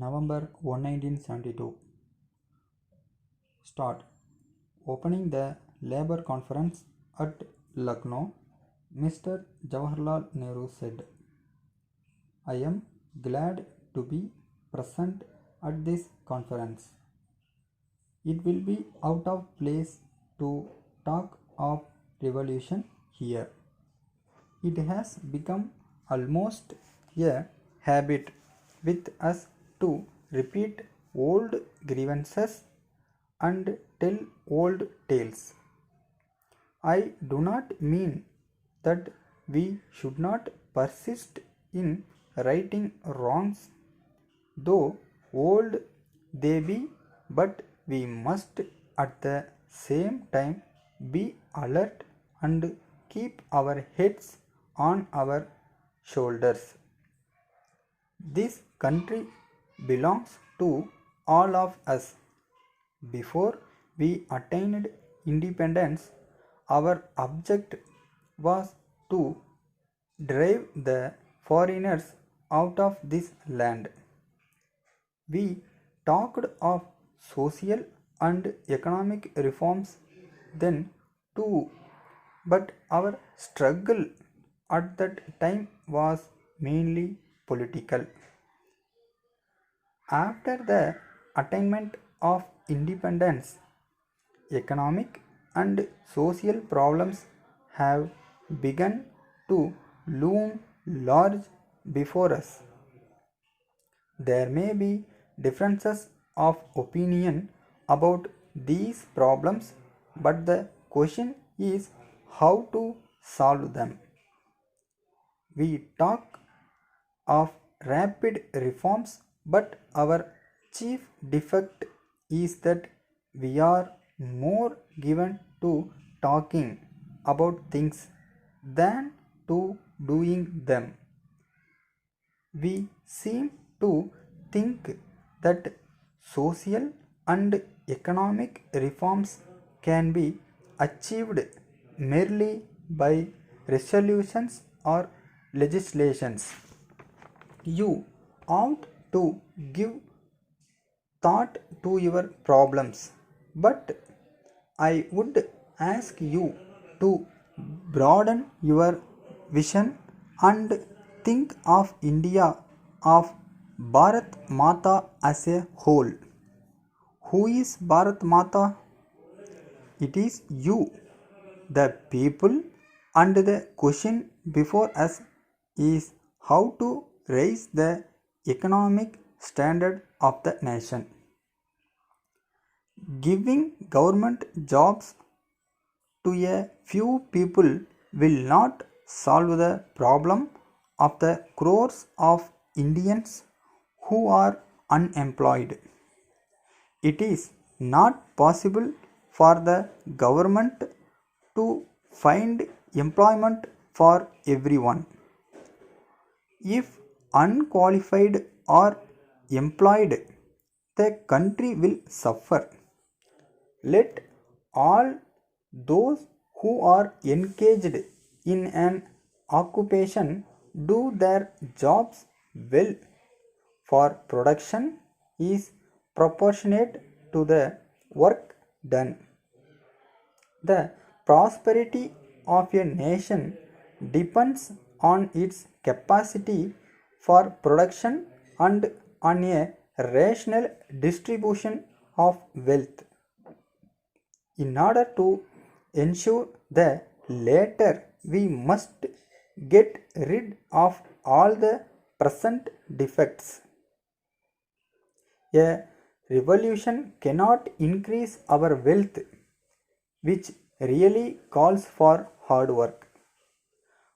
November 1, 1972. Start. Opening the Labour Conference at Lucknow, Mr. Jawaharlal Nehru said, "I am glad to be present at this conference. It will be out of place to talk of revolution here. It has become almost a habit with us to repeat old grievances and tell old tales. I do not mean that we should not persist in righting wrongs, though old they be, but we must at the same time be alert and keep our heads on our shoulders. This country belongs to all of us. Before we attained independence, our object was to drive the foreigners out of this land. We talked of social and economic reforms then too, but our struggle at that time was mainly political. After the attainment of independence, economic and social problems have begun to loom large before us. There may be differences of opinion about these problems, but the question is how to solve them. We talk of rapid reforms, but our chief defect is that we are more given to talking about things than to doing them. We seem to think that social and economic reforms can be achieved merely by resolutions or legislations. You ought to give thought to your problems, but I would ask you to broaden your vision and think of India, of Bharat Mata as a whole. Who is Bharat Mata? It is you, the people, and the question before us is how to raise the economic standard of the nation. Giving government jobs to a few people will not solve the problem of the crores of Indians who are unemployed. It is not possible for the government to find employment for everyone. If unqualified are employed, the country will suffer. Let all those who are engaged in an occupation do their jobs well, for production is proportionate to the work done. The prosperity of a nation depends on its capacity for production and on a rational distribution of wealth. In order to ensure the latter, we must get rid of all the present defects. A revolution cannot increase our wealth, which really calls for hard work.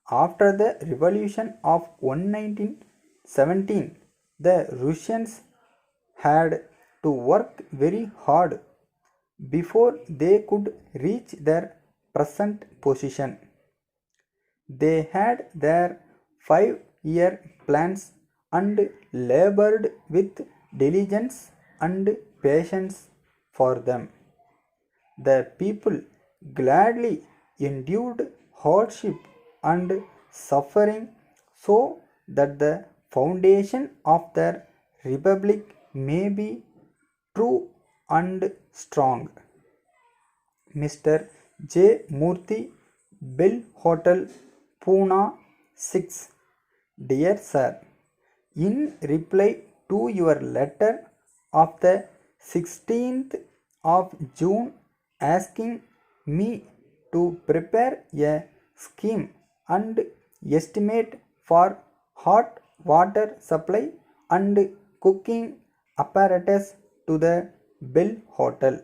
After the revolution of 1917, the Russians had to work very hard before they could reach their present position. They had their 5-year plans and labored with diligence and patience for them. The people gladly endured hardship and suffering so that the foundation of their republic may be true and strong. Mr. J. Murthy, Bell Hotel, Pune 6. Dear Sir, in reply to your letter of the 16th of June asking me to prepare a scheme and estimate for hot water supply and cooking apparatus to the Bell Hotel,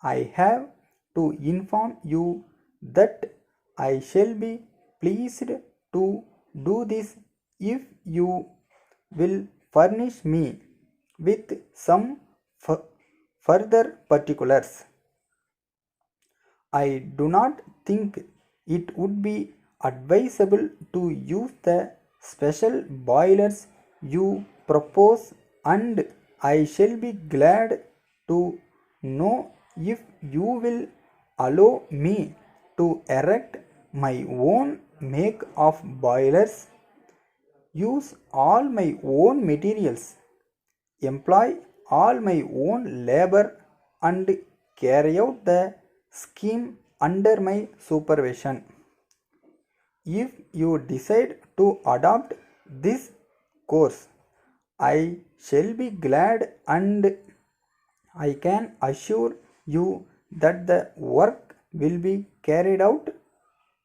I have to inform you that I shall be pleased to do this if you will furnish me with some further particulars. I do not think it would be advisable to use the special boilers you propose, and I shall be glad to know if you will allow me to erect my own make of boilers, use all my own materials, employ all my own labor, and carry out the scheme under my supervision. If you decide to adopt this course, I shall be glad, and I can assure you that the work will be carried out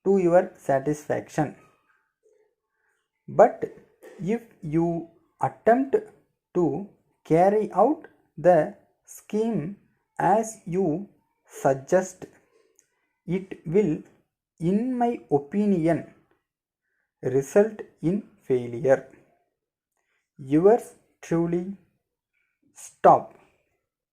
to your satisfaction. But if you attempt to carry out the scheme as you suggest, it will, in my opinion, result in failure. Yours truly, Stop.